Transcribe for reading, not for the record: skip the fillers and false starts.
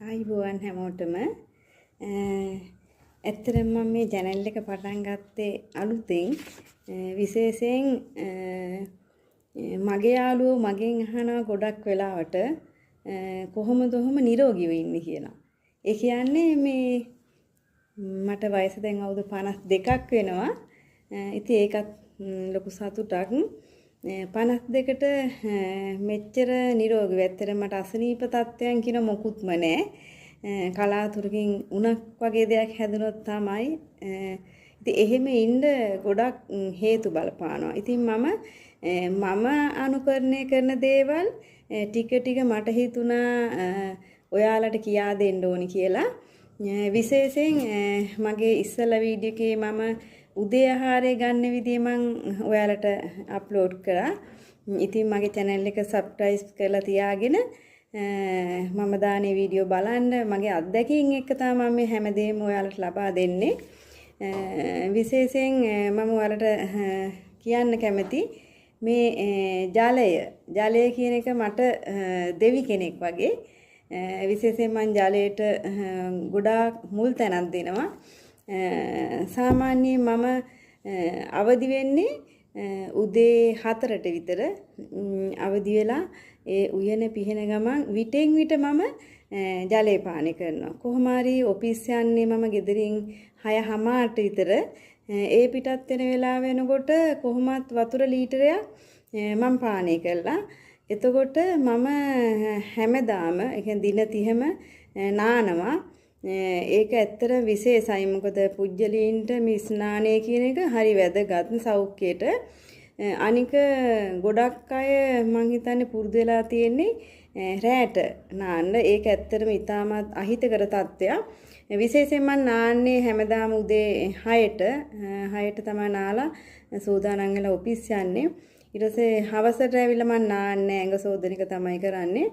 ආයිබෝවන් හැමෝටම ඇත්තටම මම මේ channel එක පටන් ගත්තේ අලුතෙන් විශේෂයෙන් මගේ යාළුවෝ මගෙන් අහනවා ගොඩක් වෙලාවට කොහොමද නිරෝගීව ඉන්නේ කියලා. ඒ කියන්නේ මේ මට වයස දැන් අවුරුදු 52ක් වෙනවා. ඉතින් ඒකත් ලොකු සතුටක්. 52ට මෙච්චර නිරෝගීව ඇත්තට මට අසනීප තත්ත්වයන් කියන මොකුත්ම නැහැ. කලාතුරකින් උණක් වගේ දෙයක් හැදුනොත් තමයි. ඉතින් එහෙම ඉන්න ගොඩක් හේතු බලපානවා. ඉතින් මම අනුකරණය කරන දේවල් ටික ටික මට හිතුණා ඔයාලට කියා දෙන්න ඕනි කියලා. විශේෂයෙන් මගේ ඉස්සලා වීඩියෝ එකේ මම උදේ ආහාරය ගන්න විදිය මම ඔයාලට අප්ලෝඩ් කරා. ඉතින් මගේ channel එක subscribe කරලා තියාගෙන මම දානේ වීඩියෝ බලන්න මගේ අත්දැකීම් එක්ක තමයි මම මේ හැමදේම ඔයාලට ලබා දෙන්නේ. විශේෂයෙන් මම ඔයාලට කියන්න කැමති මේ ජලය කියන එක මට දෙවි කෙනෙක් වගේ. විශේෂයෙන් මම ජලයට ගොඩාක් මුල් තැනක් දෙනවා. සාමාන්‍යයෙන් මම අවදි වෙන්නේ උදේ 4ට විතර අවදි වෙලා ඒ උයන පිහින ගමන් විටෙන් විට මම ජලය පානය කරනවා. කොහොම හරි ඔෆිස් යන්නේ මම ගෙදරින් 6:00ට විතර ඒ පිටත් වෙන වෙලාව වෙනකොට කොහොමත් වතුර ලීටරයක් මම පානය කළා. එතකොට මම හැමදාම ඒ කියන්නේ දින 30ම නානවා. ඒක ඇත්තට විශේෂයි. මොකද පුජ්‍යලීන්ට මේ ස්නානය කියන එක හරි වැදගත් සෞඛ්‍යයට. අනික ගොඩක් අය මං හිතන්නේ පුරුදු වෙලා තියෙන්නේ රැට නාන්න. ඒක ඇත්තටම ඉතාමත් අහිතකර තත්ත්වයක්. විශේෂයෙන් මම නාන්නේ හැමදාම උදේ 6ට තමයි නාලා සූදානම් වෙලා ඔෆිස් යන්නේ. ඊට පස්සේ හවසට ඇවිල්ලා මම නාන්නේ ඇඟ සෝදන එක තමයි කරන්නේ.